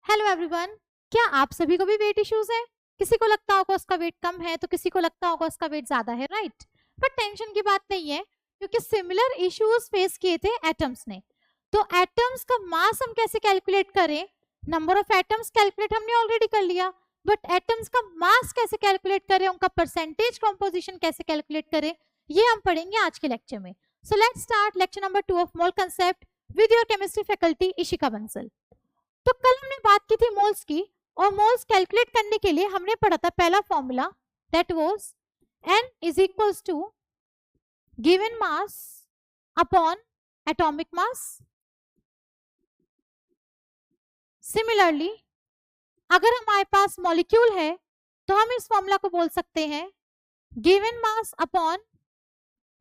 Hello everyone, क्या आप सभी को भी वेट इश्यूज है? किसी को लगता होगा उसका वेट कम है तो किसी को लगता होगा उसका वेट ज्यादा है, राइट? बट टेंशन की बात नहीं है, क्योंकि सिमिलर इश्यूज फेस किए थे एटम्स ने। तो एटम्स का मास हम कैसे कैलकुलेट करें? नंबर ऑफ एटम्स कैलकुलेट हमने ऑलरेडी कर लिया, बट एटम्स का मास कैसे कैलकुलेट करें, उनका परसेंटेज कॉम्पोजिशन कैसे कैलकुलेट करें, ये हम पढ़ेंगे आज के लेक्चर में। So let's start lecture number 2 of mole concept with your chemistry faculty Ishika Bansal. तो कल हमने बात की थी मोल्स की, और मोल्स कैलकुलेट करने के लिए हमने पढ़ा था पहला formula, that was n is equals to given mass upon atomic mass. Similarly अगर हमारे पास मॉलिक्यूल है तो हम इस फॉर्मूला को बोल सकते हैं गिवन मास अपॉन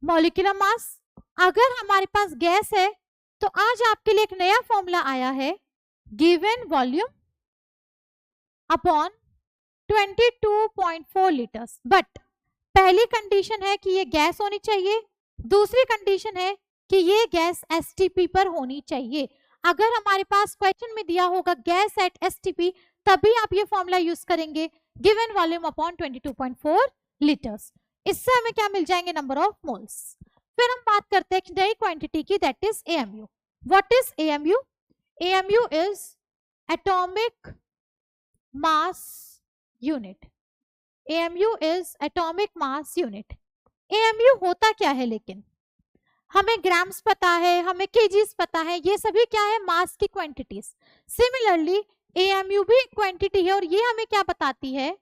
मॉलिक्यूलर मास। अगर हमारे पास गैस है तो आज आपके लिए एक नया फॉर्मूला आया है, given volume upon 22.4 litres. But पहली कंडीशन है कि ये गैस होनी चाहिए, दूसरी कंडीशन है कि ये गैस एसटीपी पर होनी चाहिए। अगर हमारे पास क्वेश्चन में दिया होगा गैस एट एसटीपी, तभी आप ये फॉर्मूला यूज करेंगे, गिवन वॉल्यूम अपॉन 22.4 लीटर्स। इससे हमें क्या मिल जाएंगे? Number of moles. फिर हम बात करते हैं नई क्वांटिटी की, that is AMU. What is AMU? AMU is atomic mass unit. AMU is atomic mass unit। AMU होता क्या है? लेकिन हमें ग्राम्स पता है, हमें केजीस पता है, ये सभी क्या है? मास की क्वांटिटीज। सिमिलरली AMU भी एक क्वांटिटी है, और ये हमें क्या बताती है?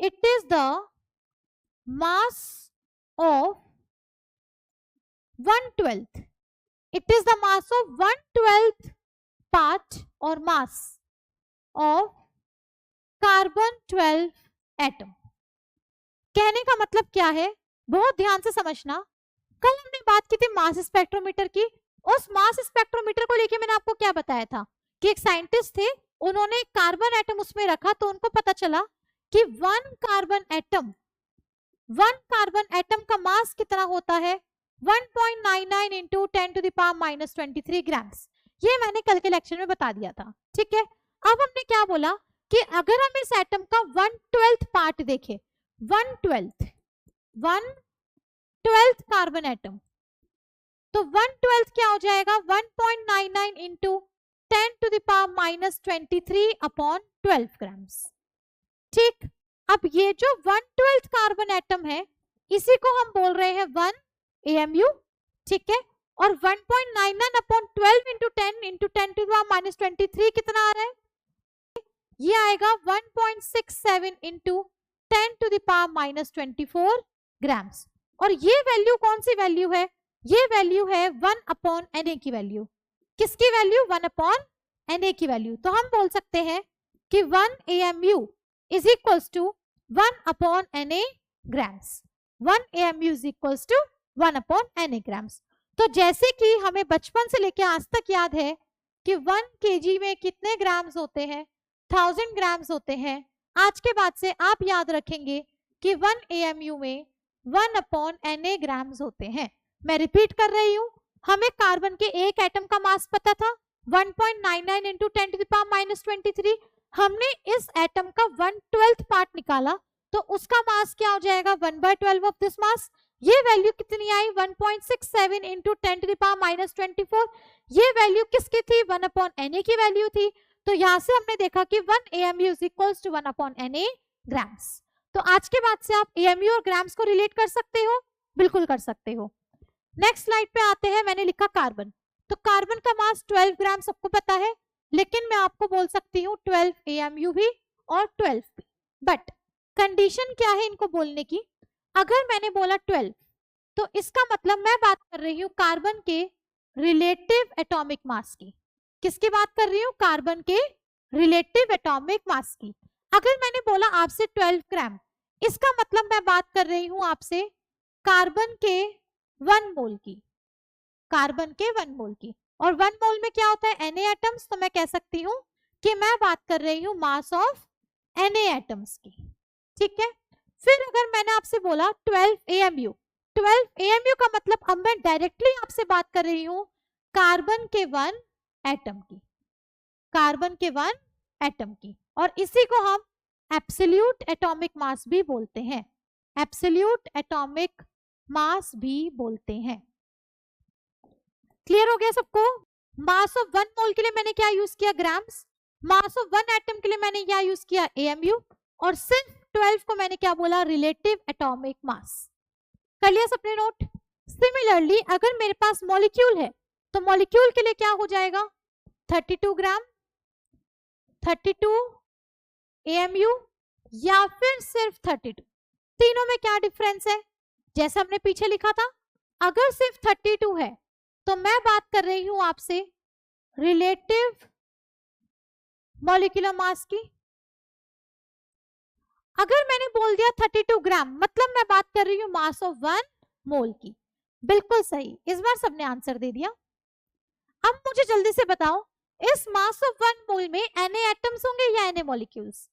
It is the mass of 1/12। It is the mass of 1/12 part और मास ऑफ कार्बन 12 एटम। कहने का मतलब क्या है? बहुत ध्यान से समझना। कल हमने बात की थी मास स्पेक्ट्रोमीटर की। उस मास स्पेक्ट्रोमीटर को लेके मैंने आपको क्या बताया था कि एक साइंटिस्ट थे, उन्होंने एक कार्बन एटम उसमें रखा, तो उनको पता चला कि वन कार्बन एटम का मास कितना होता है? 1.99 इंटू 10⁻⁻³ ग्राम्स। ये मैंने कल के लेक्चर में बता दिया था, ठीक है। अब हमने क्या बोला कि अगर हम इस एटम का 1/12 पार्ट देखें, 1/12 कार्बन एटम, तो 1/12 क्या हो जाएगा? 1.99 इंटू 10⁻⁻23 अपॉन 12 ग्राम्स। ठीक, अब ये जो 1/12 कार्बन एटम है, इसी को हम बोल रहे हैं 1 AMU, ठीक है। और 1.99 अपॉन 12 इंटू 10 इंटू 10⁻⁻23 कितना आ रहा है? ये आएगा 1.67 इंटू 10⁻⁻24 ग्राम्स। और ये वैल्यू कौन सी वैल्यू है? ये वैल्यू है 1 अपॉन Na की वैल्यू। किसकी वैल्यू? 1 अपॉन Na की वैल्यू। तो हम बोल सकते हैं कि 1 AMU is equals to 1 upon Na grams. 1 AMU is equals to 1 upon Na grams. तो जैसे कि हमें बचपन से लेकर आज तक याद है कि 1 kg में कितने ग्राम्स होते हैं? 1000 ग्राम्स होते हैं। आज के बाद से आप याद रखेंगे कि 1 AMU में 1 अपॉन Na ग्राम्स होते हैं। मैं रिपीट कर रही हूं, हमें कार्बन के एक एटम का मास पता था 1.99 इंटू 10⁻⁻23। हमने इस एटम का 1/12 पार्ट निकाला, तो उसका मास क्या हो जाएगा? 1/12 ऑफ दिस मास। ये वैल्यू कितनी आई? 1.67 इंटू 10⁻⁻24। ये वैल्यू किसकी थी? 1 अपॉन Na की वैल्यू थी। तो यहां से हमने देखा कि 1 AMU is equals to 1 upon Na grams. तो आज के बाद से आप AMU और ग्राम्स को रिलेट कर सकते हो, बिल्कुल कर सकते हो। नेक्स्ट स्लाइड पे आते हैं। मैंने लिखा कार्बन, तो कार्बन का मास 12 ग्राम सबको पता है, लेकिन मैं आपको बोल सकती हूँ 12 AMU भी और 12 भी। बट कंडीशन क्या है इनको बोलने की? अगर मैंने बोला 12, तो इसका मतलब मैं बात कर रही हूँ कार्बन के रिलेटिव एटॉमिक मास की। किसकी बात कर रही हूँ? कार्बन के रिलेटिव एटॉमिक मास की। अगर मैंने बोला आपसे 12 ग्राम, इसका मतलब मैं बात कर रही हूं आपसे कार्बन के 1 मोल की। कार्बन के 1 मोल की, और 1 मोल में क्या होता है? Na atoms. तो मैं कह सकती हूँ कि मैं बात कर रही हूँ मास ऑफ Na एटम्स की, ठीक है। फिर अगर मैंने आपसे बोला 12 AMU, 12 AMU का मतलब अब मैं डायरेक्टली आपसे बात कर रही हूँ कार्बन के 1 एटम की। कार्बन के 1 एटम की, और इसी को हम एब्सोल्यूट एटॉमिक मास भी बोलते हैं, एब्सोल्यूट एटॉमिक मास भी बोलते हैं। क्लियर हो गया सबको? मास ऑफ 1 मोल के लिए मैंने क्या यूज किया? ग्राम्स। मास ऑफ 1 एटम के लिए मैंने क्या यूज किया? AMU। और सिर्फ 12 को मैंने क्या बोला? Relative atomic mass. कर लिया सबने नोट? सिमिलरली अगर मेरे पास मॉलिक्यूल है तो मॉलिक्यूल के लिए क्या हो जाएगा? 32 ग्राम, 32 AMU या फिर सिर्फ 32। तीनों में क्या डिफरेंस है? जैसा हमने पीछे लिखा था, अगर सिर्फ 32 है तो मैं बात कर रही हूं आपसे रिलेटिव मॉलिक्यूलर मास की। अगर मैंने बोल दिया 32 ग्राम, मतलब मैं बात कर रही हूं मास ऑफ 1 मोल की। बिल्कुल सही, इस बार सबने आंसर दे दिया। अब मुझे जल्दी से बताओ, इस मास ऑफ 1 मोल में Na एटम्स होंगे या Na मॉलिक्यूल्स?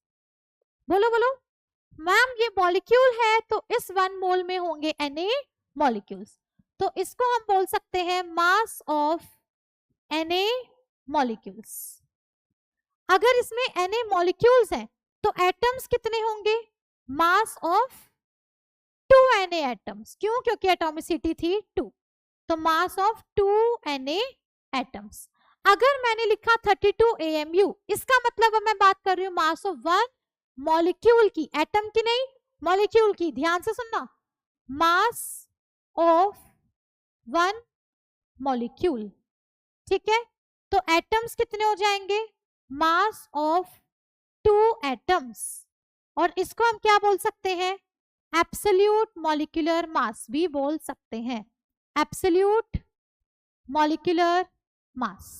बोलो बोलो। मैम ये मॉलिक्यूल है तो इस 1 मोल में होंगे Na मॉलिक्यूल्स, तो इसको हम बोल सकते हैं मास ऑफ Na मॉलिक्यूल्स। अगर इसमें Na मॉलिक्यूल्स हैं तो एटम्स कितने होंगे? Mass of 2 Na atoms. क्यों? क्योंकि एटॉमिसिटी थी 2, तो मास ऑफ 2 Na एटम्स। अगर मैंने लिखा 32 AMU, इसका मतलब अब मैं बात कर रही हूँ मास ऑफ 1 मॉलिक्यूल की, एटम की नहीं, मॉलिक्यूल की। ध्यान से सुनना, मास ऑफ 1 मॉलिक्यूल। ठीक है, तो एटम्स कितने हो जाएंगे? मास ऑफ 2 एटम्स, और इसको हम क्या बोल सकते हैं? एब्सोल्यूट मॉलिक्यूलर मास भी बोल सकते हैं, absolute molecular mass.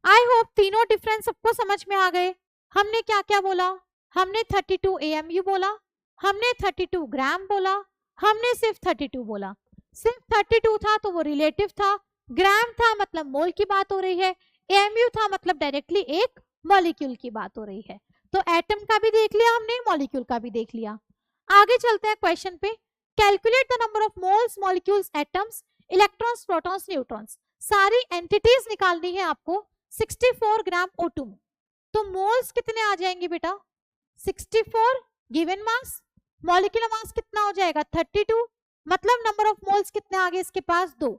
I hope तीनों डिफरेंस सबको समझ में आ गए। हमने क्या क्या बोला? हमने 32 AMU बोला, हमने 32 ग्राम बोला, हमने सिर्फ 32 बोला। सिर्फ 32 था तो वो रिलेटिव था, ग्राम था मतलब मोल की बात हो रही है, AMU था मतलब डायरेक्टली एक मॉलिक्यूल की बात हो रही है। तो एटम का भी देख लिया हमने, मॉलिक्यूल का भी देख लिया। आगे चलते हैं क्वेश्चन पे। Calculate the number of moles, molecules, atoms, electrons, protons, neutrons. सारी एंटिटीज निकालनी है आपको 64 ग्राम O2 में। तो मोल्स कितने आ जाएंगे बेटा? 64 गिवन मास, मॉलिक्यूलर मास कितना हो जाएगा? 32, मतलब नंबर ऑफ मोल्स कितने आ गए इसके पास? 2।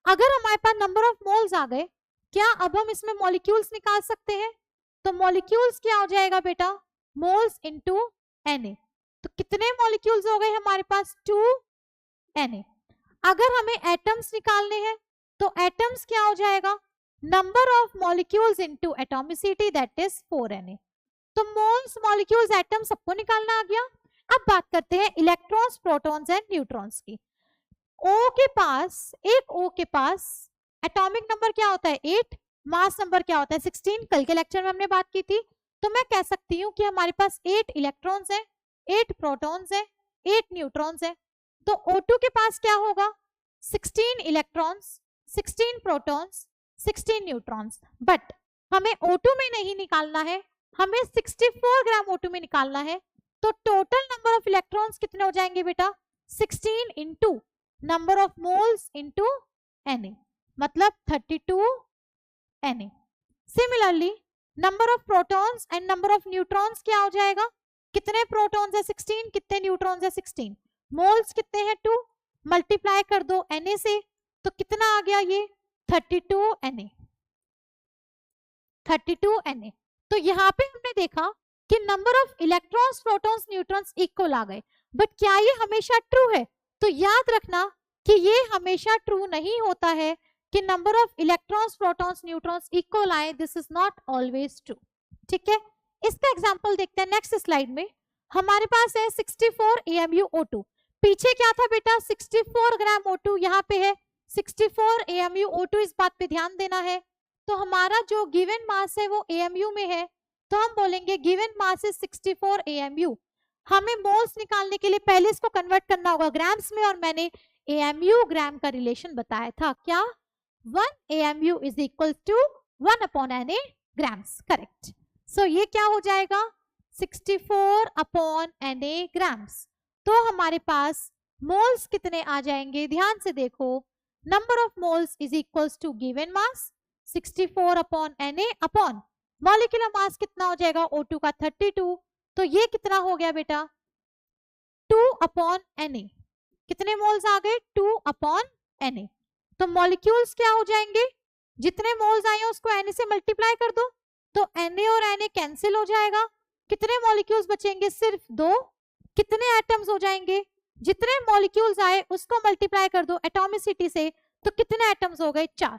अगर हमारे पास नंबर ऑफ मोल्स आ गए, क्या अब हम इसमें मॉलिक्यूल्स निकाल सकते हैं? तो मॉलिक्यूल्स क्या हो जाएगा बेटा? Moles into Na। तो कितने मॉलिक्यूल्स हो गए हमारे पास? 2 Na। अगर हमें एटम्स निकालने हैं तो एटम्स क्या हो जाएगा? Number of molecules into atomicity, that is 4 Na। तो मोल्स, मॉलिक्यूल्स, एटम सबको निकालना आ गया। अब बात करते हैं इलेक्ट्रॉन्स, प्रोटॉन्स एंड न्यूट्रॉन्स की। O के पास, एक O के पास एटॉमिक नंबर क्या होता है? 8, मास नंबर क्या होता है? 16। कल के लेक्चर में हमने बात की थी। तो मैं कह सकती हूँ कि हमारे पास 8 इलेक्ट्रॉन्स हैं, 8 प्रोटॉन्स हैं, 8 न्यूट्रॉन्स हैं। तो O2 के पास क्या होगा? 16 इलेक्ट्रॉन्स, 16 प्रोटॉन्स, 16 न्यूट्रॉन्स। बट हमें O2 में नहीं निकालना है, हमें 64 ग्राम O2 में निकालना है। तो टोटल नंबर ऑफ इलेक्ट्रॉन्स कितने हो जाएंगे बेटा? 16 into number of moles into Na, मतलब 32 Na। Similarly number of protons and number of neutrons क्या हो जाएगा? कितने प्रोटॉन्स है? 16, कितने न्यूट्रॉन्स है? 16, मोल्स कितने हैं? 2, मल्टीप्लाई कर दो Na से, तो कितना आ गया ये? 32 Na, 32 Na। तो यहाँ पे हमने देखा कि number of electrons, protons, neutrons equal आ गए। बट क्या ये हमेशा ट्रू है? तो याद रखना कि ये हमेशा ट्रू नहीं होता है कि number of electrons, protons, neutrons equal आए। This is not always true. ठीक है, इसका एग्जांपल देखते हैं नेक्स्ट स्लाइड में। हमारे पास है 64 AMU O2। पीछे क्या था बेटा? 64 ग्राम O2, यहाँ पे है 64 AMU O2। इस बात पे ध्यान देना है। तो हमारा जो गिवन मास है वो AMU में है, तो हम बोलेंगे गिवन मास इज 64 AMU। हमें मोल्स निकालने के लिए पहले इसको कन्वर्ट करना होगा ग्राम्स में, और मैंने AMU ग्राम का रिलेशन बताया था। क्या? 1 AMU is equal to 1 upon Na grams. Correct. So ये क्या हो जाएगा? 64 अपॉन Na ग्राम्स। तो हमारे पास मोल्स कितने आ जाएंगे? ध्यान से देखो, number of moles is equal to given mass 64 upon Na upon molecular mass कितना हो जाएगा O2 का 32, तो ये कितना हो गया बेटा 2/Na। कितने मोल्स आ गए 2/Na। तो मॉलिक्यूल्स क्या हो जाएंगे, जितने मोल्स आए उसको Na से मल्टीप्लाई कर दो, तो Na और Na कैंसिल हो जाएगा। कितने मॉलिक्यूल्स बचेंगे सिर्फ 2। कितने एटम्स हो जाएंगे, जितने मॉलिक्यूल्स आए उसको मल्टीप्लाई कर दो एटॉमिसिटी से, तो कितने एटम्स हो गए 4।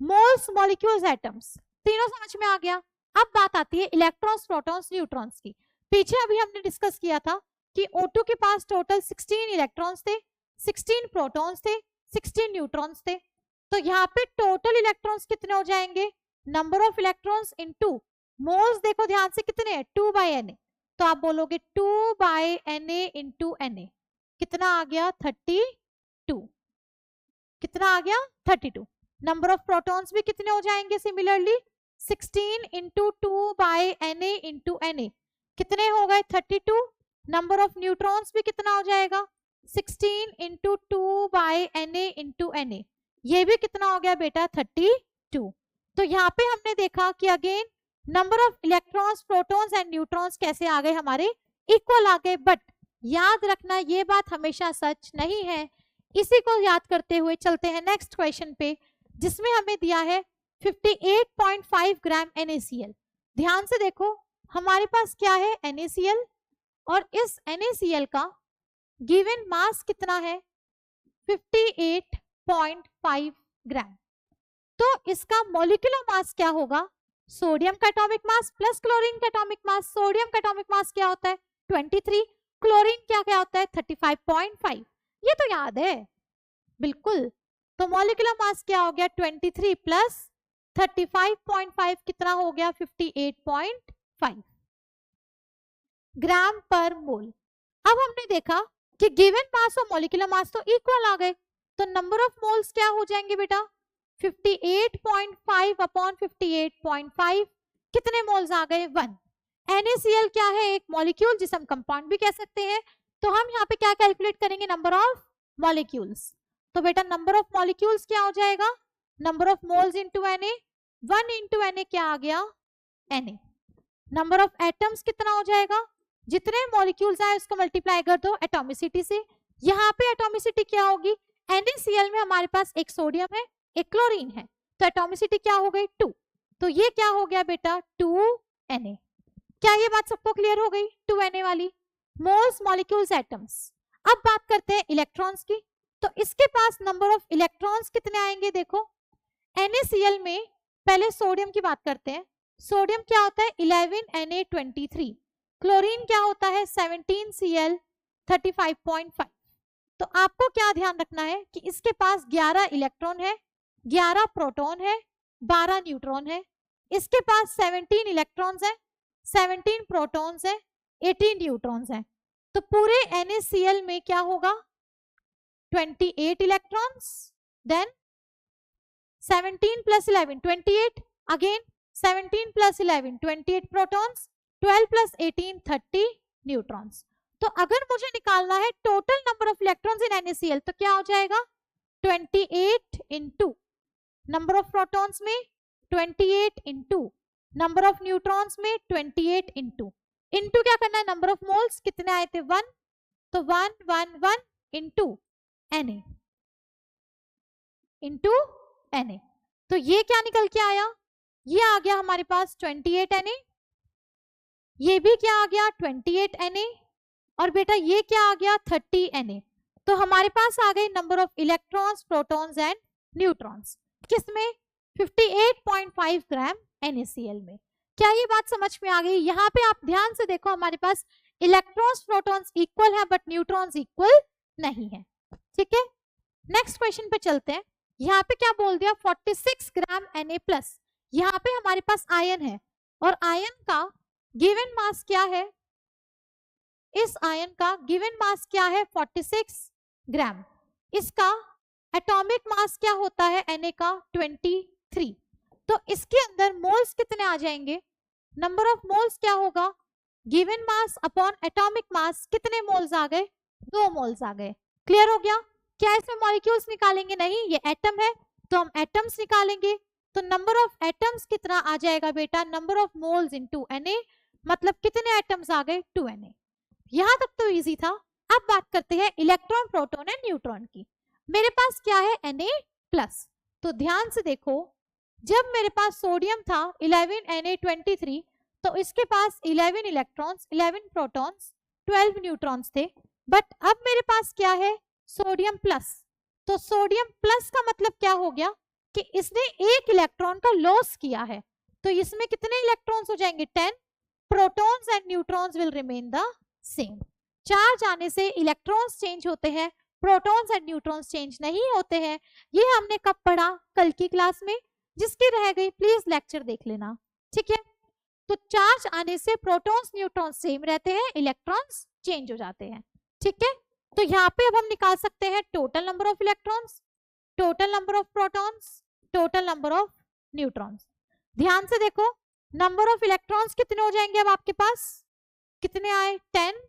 मोल्स, मॉलिक्यूल्स, एटम्स, तीनों समझ में आ गया। अब बात आती है इलेक्ट्रॉन्स, प्रोटॉन्स, न्यूट्रॉन्स की। पीछे अभी हमने डिस्कस किया था कि O2 के पास टोटल 16 इलेक्ट्रॉन्स थे, 16 प्रोटॉन्स थे, 16 न्यूट्रॉन्स थे। तो यहाँ पे टोटल इलेक्ट्रॉन्स कितने हो जाएंगे, number of electrons into moles, देखो ध्यान से कितने हैं 2/Na, तो आप बोलोगे 2/Na इंटू Na, कितना आ गया 32। कितना आ गया 32। नंबर ऑफ प्रोटॉन्स भी कितने हो जाएंगे similarly 16 into 2/Na into Na, कितने हो गए 32। नंबर ऑफ न्यूट्रॉन्स भी कितना हो जाएगा 16 इंटू 2/Na इंटू Na, ये भी कितना हो गया बेटा 32। तो यहाँ पे हमने देखा कि again number of electrons, protons and neutrons कैसे आ गए हमारे इक्वल आ गए। बट याद रखना ये बात हमेशा सच नहीं है। इसी को याद करते हुए चलते हैं नेक्स्ट क्वेश्चन पे, जिसमें हमें दिया है 58.5 ग्राम NaCl। ध्यान से देखो हमारे पास क्या है NaCl, और इस NaCl का गिवन मास कितना है 58.5 ग्राम। तो इसका मॉलिक्यूलर मास क्या होगा, सोडियम का एटॉमिक मास प्लस क्लोरीन का एटॉमिक मास। सोडियम का एटॉमिक मास क्या होता है 23, क्लोरीन क्या क्या होता है 35.5, ये तो याद है बिल्कुल। तो मॉलिक्यूलर मास क्या हो गया 23 प्लस 35.5, कितना हो गया 58.5 ग्राम पर मोल। अब हमने देखा कि गिवन मास और मॉलिक्यूलर मास तो इक्वल आ गए, तो नंबर ऑफ मोल्स क्या हो जाएंगे बेटा 58.5 अपॉन 58.5, कितने मोल्स आ गए 1। NaCl क्या है एक मॉलिक्यूल, जिसे हम कंपाउंड भी कह सकते हैं। तो हम यहाँ पे क्या कैलकुलेट करेंगे नंबर ऑफ मॉलिक्यूल्स। तो बेटा नंबर ऑफ मॉलिक्यूल्स क्या हो जाएगा, number of moles into Na, 1 into Na क्या आ गया Na। नंबर ऑफ एटम्स कितना हो जाएगा, जितने मॉलिक्यूल्स आए उसको मल्टीप्लाई कर दो एटॉमिसिटी से। यहाँ पे एटॉमिसिटी क्या होगी, NaCl में हमारे पास एक सोडियम है एक क्लोरीन है, तो एटॉमिसिटी क्या हो गई 2, तो ये क्या हो गया बेटा 2Na। क्या ये बात सबको क्लियर हो गई 2Na वाली। Moles, molecules, atoms. अब बात करते हैं इलेक्ट्रॉन्स की। तो इसके पास नंबर ऑफ इलेक्ट्रॉन्स कितने आएंगे, देखो NaCl में पहले सोडियम की बात करते हैं। सोडियम क्या होता है 11Na23, क्लोरीन क्या होता है 17Cl 35.5। तो आपको क्या ध्यान रखना है कि इसके पास 11 इलेक्ट्रॉन है, 11 प्रोटॉन है, 12 न्यूट्रॉन है। इसके पास 17 इलेक्ट्रॉन्स है, 17 प्रोटॉन्स है, 18 न्यूट्रॉन्स है। तो पूरे NaCl में क्या होगा 28 electrons, then 17 plus 11 28, again 17 plus 11 28 protons, 12 plus 18 30 neutrons. तो अगर मुझे निकालना है total number of electrons in NaCl, तो क्या हो जाएगा 28 इंटू नंबर ऑफ प्रोटॉन्स में 28 इंटू नंबर ऑफ न्यूट्रॉन्स में 28 इंटू क्या करना है नंबर ऑफ मोल्स, कितने आए थे 1, तो 1 1 1 इंटू Na। तो ये क्या निकल के आया, ये आ गया हमारे पास 28 Na, ये भी क्या आ गया 28 Na, और बेटा ये क्या आ गया 30 Na। तो हमारे पास आ गए number of electrons, protons and neutrons, किसमें 58.5 ग्राम NaCl में। क्या ये बात समझ में आ गई। यहाँ पे आप ध्यान से देखो हमारे पास इलेक्ट्रॉन्स, प्रोटॉन्स इक्वल है बट न्यूट्रॉन्स इक्वल नहीं है, ठीक है। नेक्स्ट क्वेश्चन पे चलते हैं। यहाँ पे क्या बोल दिया 46 ग्राम Na+। यहाँ पे हमारे पास आयन है, और आयन का गिवन मास क्या है, इस आयन का गिवन मास क्या है 46 ग्राम। इसका एटॉमिक मास क्या होता है Na का 23। तो इसके अंदर मोल्स कितने आ जाएंगे, नंबर ऑफ मोल्स क्या होगा गिवन मास अपॉन एटॉमिक मास, कितने मोल्स आ गए 2 मोल्स आ गए। क्लियर हो गया। क्या इसमें मॉलिक्यूल्स निकालेंगे, नहीं, ये एटम है तो हम एटम्स निकालेंगे। तो नंबर ऑफ एटम्स कितना आ जाएगा बेटा, number of moles into Na, मतलब कितने एटम्स आ गए 2Na। यहां तक तो इजी था। अब बात करते हैं इलेक्ट्रॉन, प्रोटॉन एंड न्यूट्रॉन की। मेरे पास क्या है Na+, तो ध्यान से देखो, जब मेरे पास सोडियम था 11Na23, तो इसके पास 11 इलेक्ट्रॉन्स, 11 प्रोटॉन्स, 12 न्यूट्रॉन्स थे। बट अब मेरे पास क्या है, सोडियम प्लस। तो सोडियम प्लस का मतलब क्या हो गया कि इसने एक इलेक्ट्रॉन का लॉस किया है, तो इसमें कितने इलेक्ट्रॉन्स हो जाएंगे 10, protons and neutrons will remain the same. Charge आने से इलेक्ट्रॉन्स चेंज होते हैं, प्रोटॉन्स एंड न्यूट्रॉन्स चेंज नहीं होते हैं। ये हमने कब पढ़ा, कल की क्लास में। जिसकी रह गई प्लीज लेक्चर देख लेना, ठीक है। तो चार्ज आने से प्रोटॉन्स न्यूट्रॉन्स सेम रहते हैं, इलेक्ट्रॉन्स चेंज हो जाते हैं, ठीक है। तो यहाँ पे अब हम निकाल सकते हैं total number of electrons, total number of protons, total number of neutrons. ध्यान से देखो, नंबर ऑफ इलेक्ट्रॉन्स कितने हो जाएंगे अब आपके पास, कितने आए 10,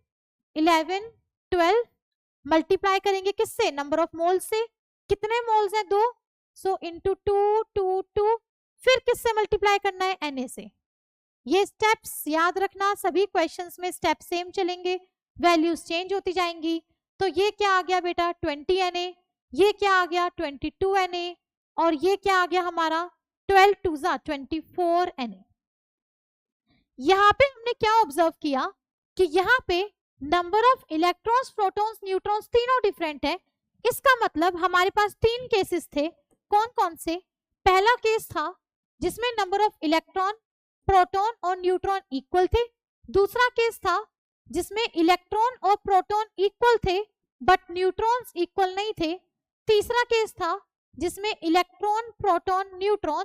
11, 12, मल्टीप्लाई करेंगे किससे, नंबर ऑफ मोल्स से। कितने मोल्स हैं 2, सो इनटू 2 2 2, फिर किससे मल्टीप्लाई करना है Na से। ये स्टेप्स याद रखना, सभी क्वेश्चंस में स्टेप सेम चलेंगे, वैल्यूज चेंज होती जाएंगी। तो ये क्या आ गया बेटा 20 Na, ये क्या आ गया 22 Na, और ये क्या आ गया हमारा 12 2 24 Na। यहाँ पे हमने क्या ऑब्जर्व किया कि यहाँ पे number of electrons, protons, neutrons तीनों डिफरेंट है। इसका मतलब हमारे पास 3 केसेस थे। कौन कौन से, पहला केस था जिसमें नंबर ऑफ इलेक्ट्रॉन, प्रोटॉन और न्यूट्रॉन इक्वल थे। दूसरा केस था जिसमें इलेक्ट्रॉन और प्रोटॉन इक्वल थे बट न्यूट्रॉन्स इक्वल नहीं थे। तीसरा केस था जिसमें इलेक्ट्रॉन, प्रोटॉन, न्यूट्रॉन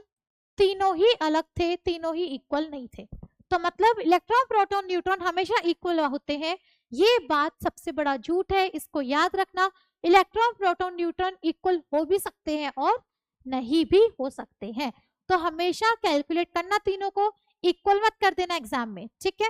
तीनों ही अलग थे, तीनों ही इक्वल नहीं थे। तो मतलब इलेक्ट्रॉन, प्रोटॉन, न्यूट्रॉन हमेशा इक्वल होते हैं। ये बात सबसे बड़ा झूठ है, इसको याद रखना। इलेक्ट्रॉन, प्रोटॉन, न्यूट्रॉन इक्वल हो भी सकते हैं और नहीं भी हो सकते हैं। तो हमेशा कैलकुलेट करना, तीनों को इक्वल मत कर देना एग्जाम में, ठीक है।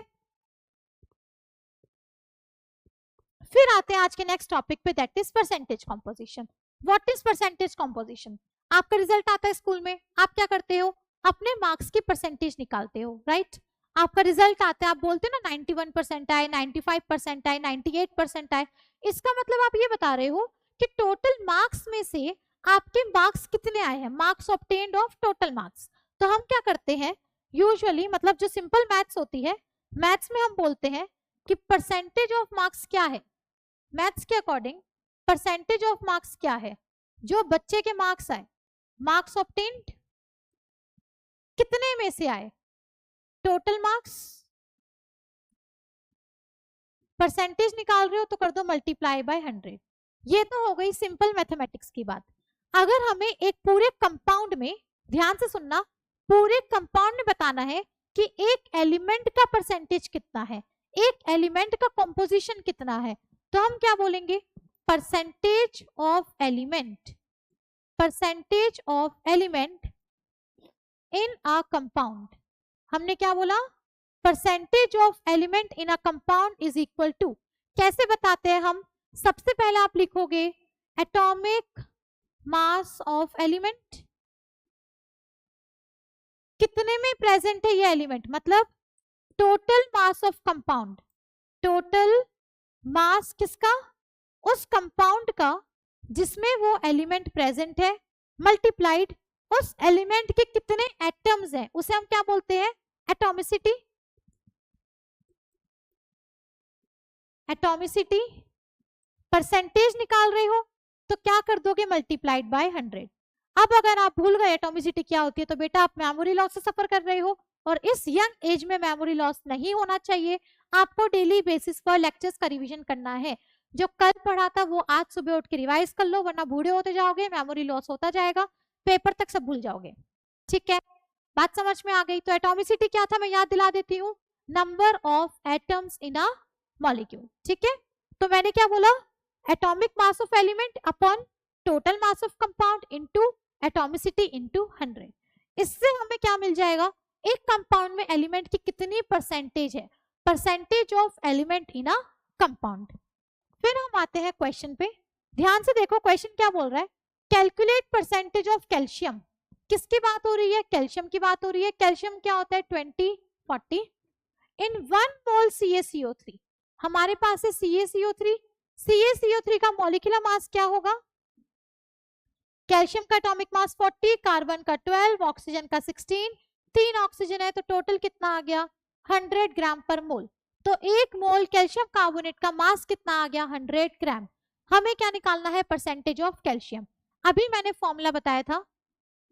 फिर आते हैं आज के नेक्स्ट टॉपिक पे, that is percentage composition. What is percentage composition. आपका रिजल्ट आता है स्कूल में, आप क्या करते हो, अपने मार्क्स की परसेंटेज निकालते हो, राइट। आपका रिजल्ट आता है, आप बोलते हो ना 91% आए, 95% आए, 98% आए। इसका मतलब आप ये बता रहे हो कि टोटल मार्क्स में से आपके मार्क्स कितने आए हैं, marks obtained of total marks. तो हम क्या करते हैं यूजुअली, मतलब जो सिंपल मैथ्स होती है, मैथ्स में हम बोलते हैं कि परसेंटेज ऑफ मार्क्स क्या है। मैथ्स के अकॉर्डिंग परसेंटेज ऑफ मार्क्स क्या है, जो बच्चे के मार्क्स आए, मार्क्स ऑब्टेन्ड कितने में से आए, टोटल मार्क्स। परसेंटेज निकाल रहे हो तो कर दो मल्टीप्लाई बाय 100। ये तो हो गई सिंपल मैथमेटिक्स की बात। अगर हमें एक पूरे कंपाउंड में, ध्यान से सुनना, पूरे कंपाउंड में बताना है कि एक एलिमेंट का परसेंटेज कितना है, एक एलिमेंट का कंपोजिशन कितना है, तो हम क्या बोलेंगे, percentage of element, percentage of element in a compound. हमने क्या बोला, percentage of element in a compound is equal to, कैसे बताते हैं हम, सबसे पहले आप लिखोगे एटॉमिक मास ऑफ एलिमेंट, कितने में प्रेजेंट है ये एलिमेंट, मतलब total mass of compound, total mass किसका, उस कंपाउंड का जिसमें वो एलिमेंट प्रेजेंट है, मल्टीप्लाइड उस एलिमेंट के कितने एटम्स हैं, उसे हम क्या बोलते हैं, एटॉमिसिटी। एटॉमिसिटी, परसेंटेज निकाल रहे हो तो क्या कर दोगे, मल्टीप्लाइड बाय 100। अब अगर आप भूल गए एटॉमिसिटी क्या होती है, तो बेटा आप मेमोरी लॉस से सफर कर रहे हो, और इस यंग एज में मेमोरी लॉस नहीं होना चाहिए। आपको डेली बेसिस पर लेक्चर्स का रिवीजन करना है। जो कल पढ़ा था वो आज सुबह उठ के रिवाइज कर लो, वरना बूढ़े होते जाओगे, मेमोरी लॉस होता जाएगा, पेपर तक सब भूल जाओगे, ठीक है। बात समझ में आ गई। तो एटॉमिसिटी क्या था, मैं याद दिला देती हूँ, number of atoms in a molecule, ठीक है। तो मैंने क्या बोला, atomic mass of element upon total mass of compound into atomicity into 100। इससे हमें क्या मिल जाएगा, एक कंपाउंड में एलिमेंट की कितनी परसेंटेज है, percentage of element in a compound. फिर हम आते हैं क्वेश्चन पे, ध्यान से देखो क्वेश्चन क्या बोल रहा है, कैलकुलेट परसेंटेज ऑफ कैल्शियम किसकी बात हो रही है? कैल्शियम की बात हो रही है। कैल्शियम क्या होता है? 20, 40 इन 1 मोल CaCO3। हमारे पास है CaCO3। CaCO3 का मॉलिक्यूलर मास क्या होगा? कैल्शियम का एटॉमिक मास 40, कार्बन का 12, ऑक्सीजन का 16, 3 ऑक्सीजन है तो टोटल कितना आ गया? 100 ग्राम पर मोल। तो 1 मोल कैल्शियम कार्बोनेट का मास कितना आ गया? 100 ग्राम। हमें क्या निकालना है? Percentage of calcium. अभी मैंने फॉर्मूला बताया था,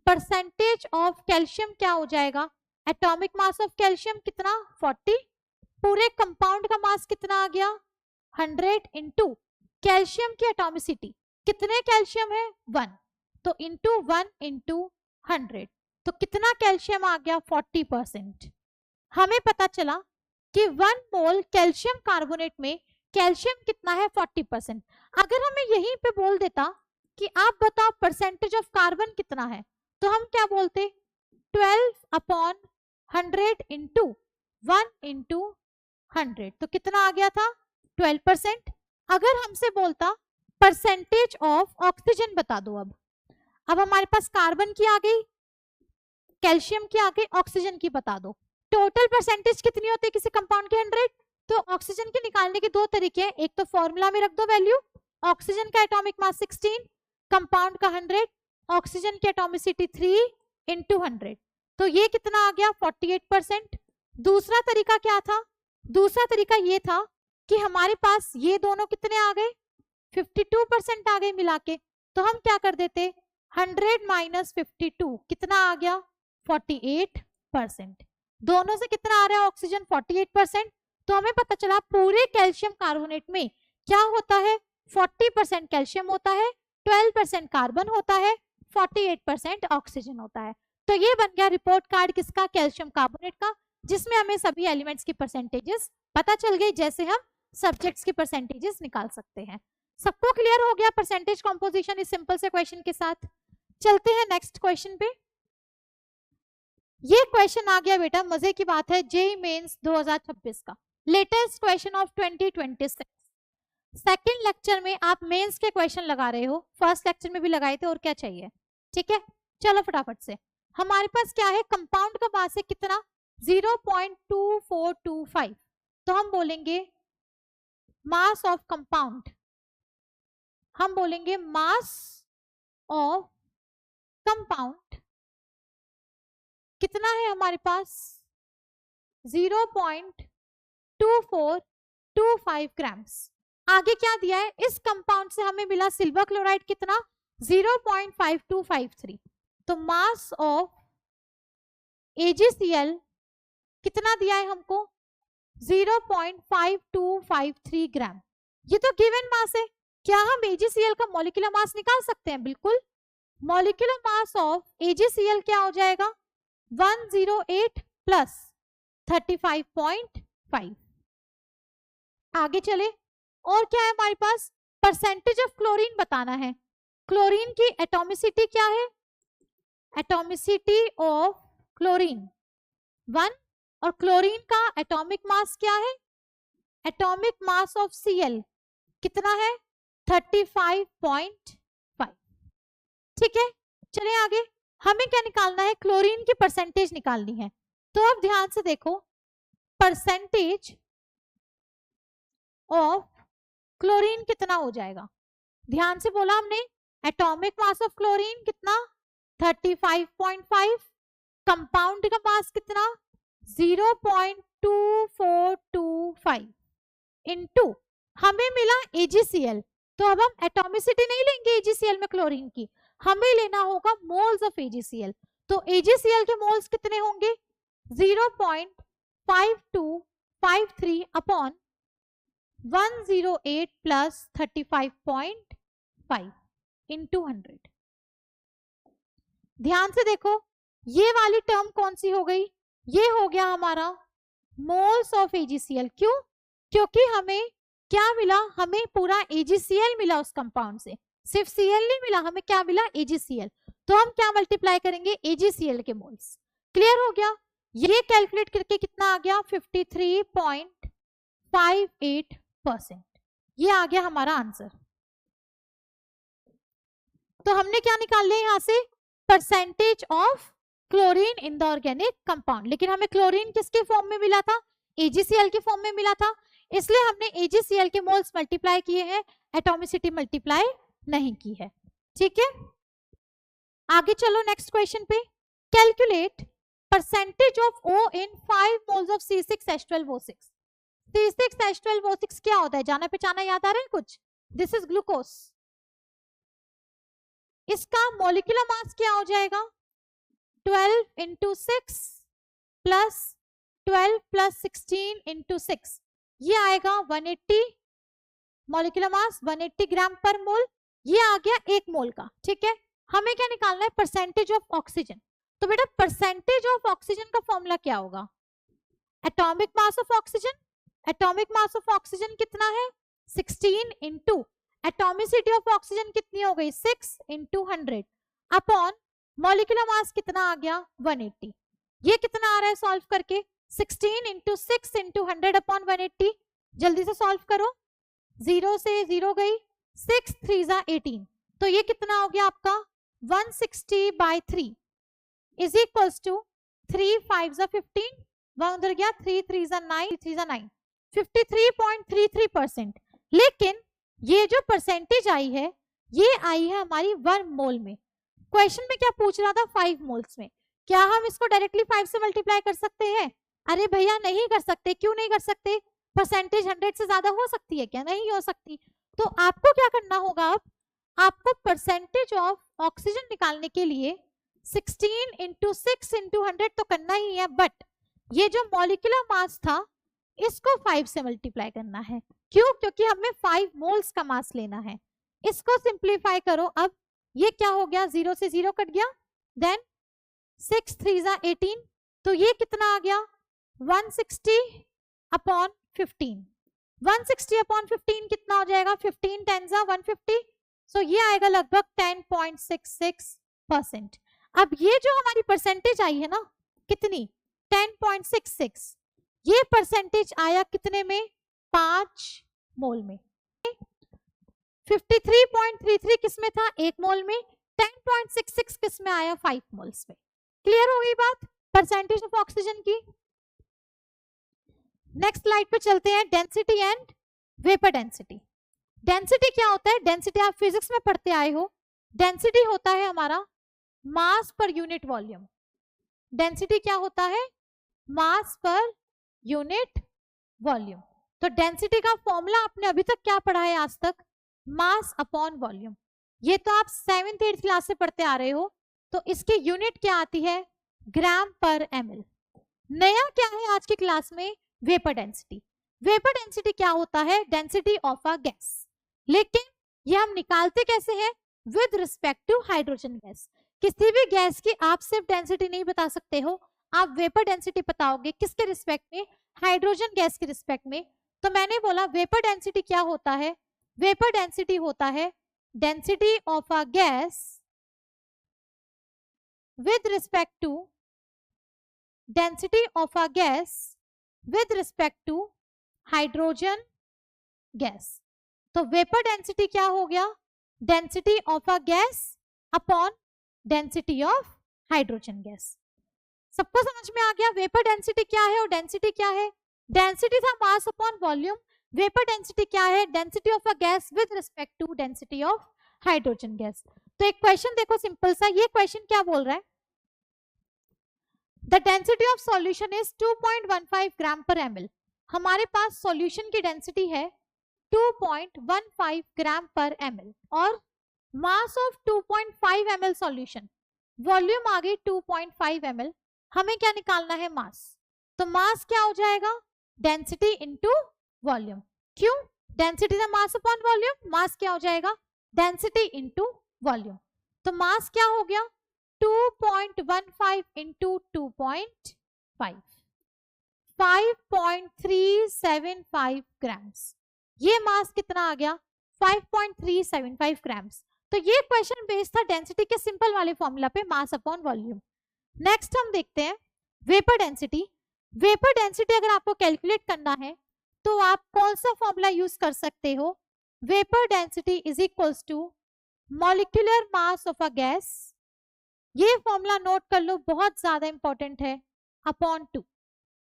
परसेंटेज ऑफ कैल्शियम क्या हो जाएगा? एटॉमिक मास ऑफ कैल्शियम कितना? 40, पूरे कंपाउंड का मास कितना आ गया? 100 इंटू कैल्शियम की एटॉमिसिटी, कितने कैल्शियम है? 1, तो इंटू 1 इंटू 100, तो कितना कैल्शियम आ गया? 40%। हमें पता चला कि 1 मोल कैल्शियम कार्बोनेट में कैल्शियम कितना है? 40%। अगर हमें यहीं पे बोल देता कि आप बताओ परसेंटेज ऑफ कार्बन कितना है, तो हम क्या बोलते? 12/100 इंटू 1 इंटू 100, तो कितना आ गया था? 12%। अगर हमसे बोलता परसेंटेज ऑफ ऑक्सीजन बता दो, अब हमारे पास कार्बन की आ गई, कैल्शियम की आ गई, ऑक्सीजन की बता दो। टोटल परसेंटेज कितनी होती है किसी कंपाउंड की? 100। तो ऑक्सीजन के निकालने के 2 तरीके हैं, एक तो फॉर्मूला में रख दो वैल्यू, ऑक्सीजन का एटॉमिक मास 16, कंपाउंड का 100, ऑक्सीजन की एटॉमिसिटी 3 इंटू 100, तो ये कितना आ गया? 48%। दूसरा तरीका क्या था? दूसरा तरीका ये था कि हमारे पास ये दोनों कितने आ गए? 52% आ गए मिला के, तो हम क्या कर देते? 100 माइनस 52 कितना आ गया? 48%। दोनों से कितना आ रहा है? ऑक्सीजन 48%। तो हमें पता चला पूरे कैल्शियम कार्बोनेट में क्या होता है? 40% कैल्शियम होता है, 12% कार्बन होता है, 48% ऑक्सीजन होता है। तो ये बन गया रिपोर्ट कार्ड किसका? कैल्शियम कार्बोनेट का, जिसमें हमें सभी एलिमेंट्स की परसेंटेजेस पता चल गई, जैसे हम सब्जेक्ट्स की परसेंटेजेस निकाल सकते हैं। सबको क्लियर हो गया परसेंटेज कॉम्पोजिशन इस सिंपल से क्वेश्चन के साथ? चलते हैं नेक्स्ट क्वेश्चन पे। ये क्वेश्चन आ गया बेटा, मजे की बात है, जेईई मेंस 2026 का latest question of 2026। Second lecture में आप मेंस के क्वेश्चन लगा रहे हो, फर्स्ट लेक्चर में भी लगाए थे, और क्या चाहिए? ठीक है, चलो फटाफट से। हमारे पास क्या है? कंपाउंड का मास है कितना? 0.2425, तो हम बोलेंगे मास ऑफ कंपाउंड, हम बोलेंगे मास ऑफ कंपाउंड कितना है हमारे पास? 0.2425 ग्राम्स। आगे क्या दिया है? इस कंपाउंड से हमें मिला सिल्वर क्लोराइड कितना? 0.5253, तो मास ऑफ AgCl कितना दिया है हमको? 0.5253 ग्राम। ये तो गिवन मास है। क्या हम AgCl का मॉलिक्यूलर मास निकाल सकते हैं? बिल्कुल। मॉलिक्यूलर मास ऑफ AgCl क्या हो जाएगा? 108 प्लस 35.5। आगे चले, और क्या है हमारे पास? परसेंटेज ऑफ क्लोरीन बताना है। क्लोरीन की एटॉमिसिटी क्या है? एटॉमिसिटी ऑफ क्लोरीन 1, और क्लोरीन का एटॉमिक मास क्या है? एटॉमिक मास ऑफ Cl कितना है? 35.5। ठीक है, चलिए आगे। हमें क्या निकालना है? क्लोरीन की परसेंटेज निकालनी है। तो अब ध्यान से देखो, परसेंटेज ऑफ क्लोरीन कितना हो जाएगा? ध्यान से बोला हमने, एटॉमिक मास ऑफ क्लोरीन कितना? 35.5, कंपाउंड का मास कितना? 0.2425 इनटू हमें मिला AgCl, तो अब हम एटॉमिसिटी नहीं लेंगे AgCl में क्लोरीन की, हमें लेना होगा मोल्स ऑफ AgCl। तो AgCl के मोल्स कितने होंगे? 0.5253 अपॉन 108 प्लस 35.5 इंटू 100। ध्यान से देखो, ये वाली टर्म कौन सी हो गई? ये हो गया हमारा मोल्स ऑफ AgCl। क्यों? क्योंकि हमें क्या मिला? हमें पूरा AgCl मिला उस कंपाउंड से, सिर्फ Cl नहीं मिला, हमें क्या मिला? AgCl। तो हम क्या मल्टीप्लाई करेंगे? AgCl के मोल्स। क्लियर हो गया? ये कैलकुलेट करके कितना आ गया? 53.58%। ये आ गया हमारा आंसर। तो हमने क्या निकाल लिया यहाँ से? Percentage of chlorine in the organic compound, लेकिन हमें क्लोरीन किसके फॉर्म में मिला था, AgCl के फॉर्म में मिला था, इसलिए हमने AgCl के मोल्स मल्टीप्लाई किए हैं, एटॉमिसिटी मल्टीप्लाई नहीं की है। ठीक है, आगे चलो नेक्स्ट क्वेश्चन पे। Calculate percentage of O in 5 moles of C6H12O6। C6H12O6 क्या होता है, जाना पहचाना याद आ रहा है कुछ? This is glucose. इसका मॉलिक्यूलर मास क्या हो जाएगा, 12 इंटू 6 प्लस 12 प्लस 16 इंटू 6, ये आएगा 180 मॉलिक्यूलर मास, 180 ग्राम पर मोल। ये आ गया 1 मोल का। ठीक है, हमें क्या निकालना है, परसेंटेज ऑफ ऑक्सीजन। तो बेटा परसेंटेज ऑफ ऑक्सीजन का फॉर्मूला क्या होगा, atomic mass of oxygen. Atomic mass of oxygen कितना है, 16 इंटू एटॉमिसिटी ऑफ ऑक्सीजन कितनी हो गई, 6 इंटू 100 अपॉन मॉलिक्यूलर मास कितना आ गया, 180। ये कितना आ रहा है सॉल्व करके, 16 इंटू 6 इंटू 100 अपॉन 180। जल्दी से सॉल्व करो, 0 से 0 गई, 6 3 जा 18, तो ये कितना हो गया आपका 160/3 इज इक्वल्स टू 3 5 जा 15, 1 उधर गया, 3 3 जा 9, 3 जा 9, 53.33%। लेकिन ये जो परसेंटेज आई है ये आई है हमारी 1 मोल में। क्वेश्चन में क्या पूछ रहा था, 5 मोल्स में। क्या हम इसको डायरेक्टली 5 से मल्टीप्लाई कर सकते हैं? अरे भैया नहीं कर सकते। क्यों नहीं कर सकते, परसेंटेज 100 से ज्यादा हो सकती है क्या, नहीं हो सकती। तो आपको क्या करना होगा, अब आपको परसेंटेज ऑफ ऑक्सीजन निकालने के लिए 16 इंटू 6 इंटू 100 तो करना ही है, बट ये जो मॉलिक्यूलर मास था इसको 5 से मल्टीप्लाई करना है। क्यों, क्योंकि हमें 5 मोल्स का मास लेना है। इसको सिंप्लीफाई करो, अब ये क्या हो गया, 0 से 0 कट गया, देन 6 3 जा 18, तो ये कितना आ गया 160/15। 160/15 कितना हो जाएगा, 15 10 जा 150, सो ये आएगा लगभग 10.66%। अब ये जो हमारी परसेंटेज आई है ना, कितनी, 10.66, ये परसेंटेज आया कितने में, 5 मोल में। 53.33 किस में था, 1 मोल में। 10.66 किस में आया, 5 मोल्स में। क्लियर हो गई बात परसेंटेज ऑफ ऑक्सीजन की। नेक्स्ट स्लाइड पे चलते हैं, density and vapour density. Density क्या होता है, डेंसिटी आप फिजिक्स में पढ़ते आए हो। डेंसिटी होता है हमारा मास पर यूनिट वॉल्यूम। डेंसिटी क्या होता है, मास पर यूनिट वॉल्यूम। तो डेंसिटी का फॉर्मूला आपने अभी तक क्या पढ़ा है आज तक, मास अपॉन वॉल्यूम। ये तो आप 7th 8th क्लास से पढ़ते आ रहे हो। तो इसकी यूनिट क्या आती है, ग्राम पर ml। नया क्या है आज की क्लास में, वेपर डेंसिटी। वेपर डेंसिटी क्या होता है, डेंसिटी ऑफ अ गैस। लेकिन ये हम निकालते कैसे हैं, with respect to hydrogen gas. किसी भी गैस की आप सिर्फ डेंसिटी नहीं बता सकते हो, आप वेपर डेंसिटी बताओगे किसके रिस्पेक्ट में, हाइड्रोजन गैस के रिस्पेक्ट में। तो मैंने बोला वेपर डेंसिटी क्या होता है, वेपर डेंसिटी होता है density of a gas with respect to density of a gas with respect to hydrogen gas। तो वेपर डेंसिटी क्या हो गया, density of a gas upon density of hydrogen gas. सबको समझ में आ गया वेपर डेंसिटी क्या है और डेंसिटी क्या है। डेंसिटी था mass upon volume, vapour density क्या है, density of a gas with respect to density of hydrogen gas. तो एक क्वेश्चन देखो सिंपल सा, ये क्वेश्चन क्या बोल रहा है, the density of solution is 2.15 ग्राम पर ml। हमारे पास सॉल्यूशन की डेंसिटी है 2.15 ग्राम पर ml और mass of 2.5 ml solution, volume आ गई 2.5 ml। हमें क्या निकालना है, मास। तो मास क्या हो जाएगा, डेंसिटी इनटू वॉल्यूम। क्यों, डेंसिटी का मास अपॉन वॉल्यूम, मास क्या हो जाएगा, डेंसिटी इनटू वॉल्यूम। तो मास क्या हो गया 2.15 इंटू 2.5, 5.375 ग्राम्स। ये मास कितना आ गया 5.375 ग्राम्स। तो ये क्वेश्चन बेस्ड था डेंसिटी के सिंपल वाले फॉर्मूला पे, मास अपॉन वॉल्यूम। नेक्स्ट हम देखते हैं वेपर डेंसिटी। वेपर डेंसिटी अगर आपको कैलकुलेट करना है तो आप कौन सा फॉर्मूला यूज कर सकते हो, vapour density is equals to molecular mass of a gas ये फॉर्मूला नोट कर लो, बहुत ज्यादा इंपॉर्टेंट है, अपॉन 2।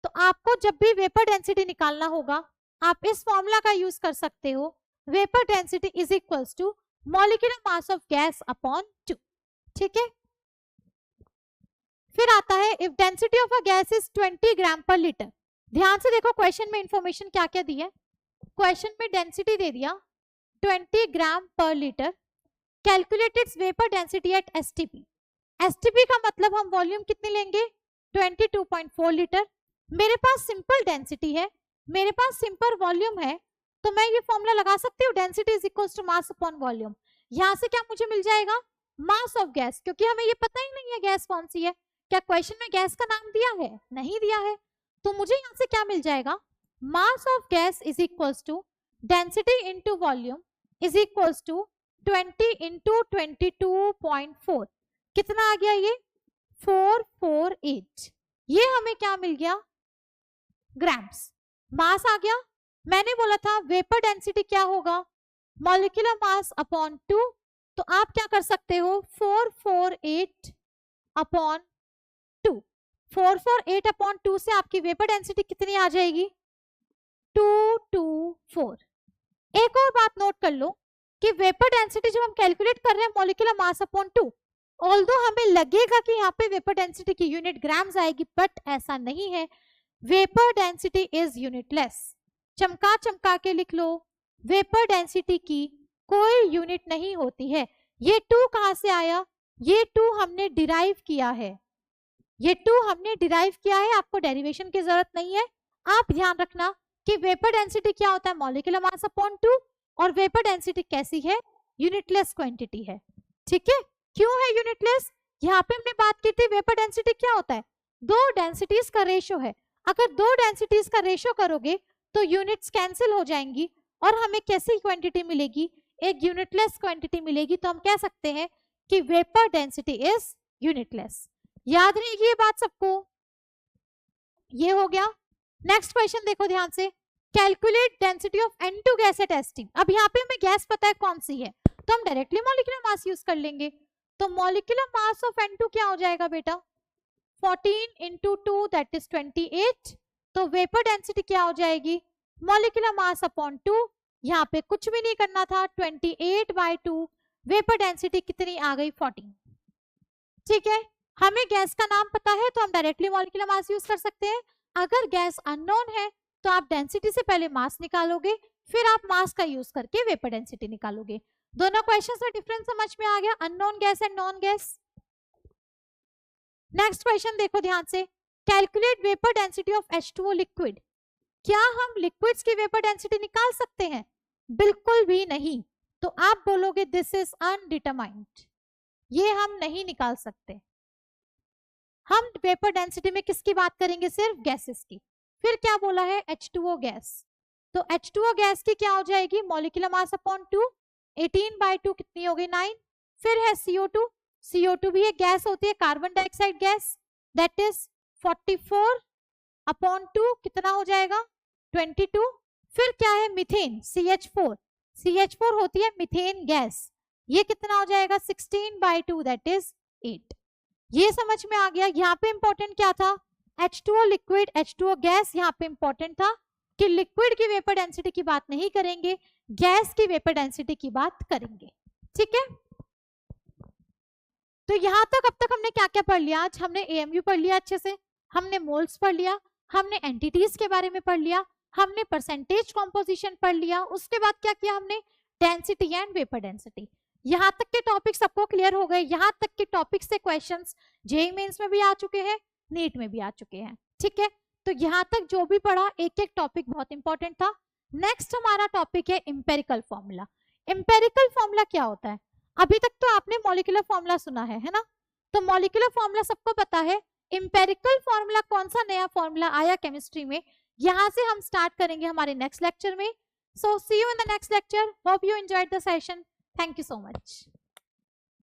तो आपको जब भी वेपर डेंसिटी निकालना होगा आप इस फॉर्मूला का यूज कर सकते हो, vapour density is equals to molecular mass of gas upon 2। ठीक है, फिर आता है if density of a gas is 20 gram per litre. ध्यान से देखो क्वेश्चन में इंफॉर्मेशन क्या क्या दी है। क्वेश्चन में डेंसिटी दे दिया 20 gram per litre, calculate its vapour density at STP. STP का मतलब हम वॉल्यूम कितनी लेंगे, 22.4 लीटर। मेरे पास सिंपल डेंसिटी है, मेरे पास सिंपल वॉल्यूम है, तो मैं ये फॉर्मूला लगा सकती हूँ, density is equals to mass upon volume. यहाँ से क्या मुझे मिल जाएगा, मास ऑफ गैस, क्योंकि हमें ये पता ही नहीं है गैस कौन सी है। क्या क्वेश्चन में गैस का नाम दिया है, नहीं दिया है, तो मुझे यहाँ से क्या मिल जाएगा, mass of gas is equals to density into volume is equals to 20 into 22.4। कितना आ गया ये, 448। ये हमें क्या मिल गया, ग्राम्स। मास आ गया। मैंने बोला था वेपर डेंसिटी क्या होगा, मॉलिक्यूलर मास अपॉन 2, तो आप क्या कर सकते हो, 448 अपॉन 2। 448 अपॉन 2 से आपकी वेपर डेंसिटी कितनी आ जाएगी, 224। एक और बात नोट कर लो कि वेपर डेंसिटी जब हम कैलकुलेट कर रहे हैं मॉलिक्यूलर मास अपॉन 2, ऑल्दो हमें लगेगा कि यहाँ पे वेपर डेंसिटी की यूनिट ग्राम्स आएगी, बट ऐसा नहीं है। Vapour density is unitless. चमका चमका के लिख लो, वेपर डेंसिटी की कोई यूनिट नहीं होती है। ये 2 कहां से आया, ये 2 हमने डिराइव किया है, ये 2 हमने डिराइव किया है, आपको डेरिवेशन की जरूरत नहीं है। आप ध्यान रखना कि वेपर डेंसिटी क्या होता है, मॉलिक्यूलर मास अपॉन 2, और वेपर डेंसिटी कैसी है, यूनिटलेस क्वांटिटी है। ठीक है, क्यों है यूनिटलेस, यहाँ पे हमने बात की थी वेपर डेंसिटी क्या होता है, 2 डेंसिटीज का रेशो है। अगर 2 डेंसिटीज का रेशो करोगे तो यूनिट्स कैंसिल हो जाएंगी और हमें कैसी क्वांटिटी मिलेगी, एक यूनिटलेस क्वांटिटी मिलेगी। तो हम कह सकते हैं कि वेपर डेंसिटी इज यूनिटलेस। याद रहेगी ये बात सबको, ये हो गया। नेक्स्ट क्वेश्चन देखो ध्यान से, calculate density of N2 gas at ST. अब यहाँ पे हमें गैस पता है कौन सी है, तो हम डायरेक्टली मॉलिक्यूलर मास यूज कर लेंगे। तो मॉलिक्यूलर मास ऑफ N2 क्या हो जाएगा बेटा, 14 इंटू 2 दैट इज 28। तो वेपर डेंसिटी क्या हो जाएगी, मॉलिक्यूलर मास अपॉन 2, यहाँ पे कुछ भी नहीं करना था, 28/2, वेपर डेंसिटी कितनी आ गई, 14। ठीक है, हमें गैस का नाम पता है तो हम डायरेक्टली मॉलिक्यूलर मास यूज कर सकते हैं। अगर गैस अननोन है तो आप डेंसिटी से पहले मास निकालोगे, फिर आप मास का यूज करके वेपर डेंसिटी निकालोगे। दोनों क्वेश्चंस में डिफरेंस समझ में आ गया, unknown gas and non gas. Next question देखो ध्यान से, calculate vapour density of H2O liquid. क्या हम लिक्विड्स की वेपर डेंसिटी निकाल सकते हैं, बिल्कुल भी नहीं। तो आप बोलोगे दिस इज अनडिटरमाइंड, ये हम नहीं निकाल सकते। हम वेपर डेंसिटी में किसकी बात करेंगे, सिर्फ गैसेस की। फिर क्या बोला है, H2O गैस। तो H2O गैस की क्या हो जाएगी, मॉलिक्यूलर मास अपॉन 2, 18/2 कितनी हो गई, 9। फिर है CO2, CO2 भी एक गैस होती है, carbon dioxide gas, that is 44/2 कितना हो जाएगा, 22। फिर क्या है, मीथेन, CH4, CH4 होती है मीथेन गैस, ये कितना हो जाएगा, 16/2 दैट इज 8। ये समझ में आ गया। यहाँ पे इंपॉर्टेंट क्या था, H2O लिक्विड, H2O गैस। यहाँ पे इंपॉर्टेंट था कि लिक्विड की वेपर डेंसिटी की बात नहीं करेंगे, गैस की वेपर डेंसिटी की बात करेंगे। ठीक है, तो यहाँ तक अब तक हमने क्या क्या पढ़ लिया, आज हमने AMU पढ़ लिया अच्छे से, हमने मोल्स पढ़ लिया, हमने एंटिटीज के बारे में पढ़ लिया, हमने परसेंटेज कॉम्पोजिशन पढ़ लिया। उसके बाद क्या किया हमने, डेंसिटी एंड वेपर डेंसिटी। यहाँ तक के टॉपिक सबको क्लियर हो गए। यहाँ तक के टॉपिक से क्वेश्चंस जेईई मेंस में भी आ चुके हैं, नीट में भी आ चुके हैं। ठीक है, तो यहाँ तक जो भी पढ़ा एक एक टॉपिक बहुत इंपॉर्टेंट था। नेक्स्ट हमारा टॉपिक है इंपेरिकल फॉर्मूला। इंपेरिकल फॉर्मूला क्या होता है, अभी तक तो आपने मॉलिक्यूलर फॉर्मूला सुना है ना, तो मॉलिक्यूलर फॉर्मूला सबको पता है। इंपेरिकल फॉर्मूला कौन सा नया फॉर्मूला आया केमिस्ट्री में, यहाँ से हम स्टार्ट करेंगे हमारे नेक्स्ट लेक्चर में। So see you in the next lecture, hope you enjoyed the session, thank you so much.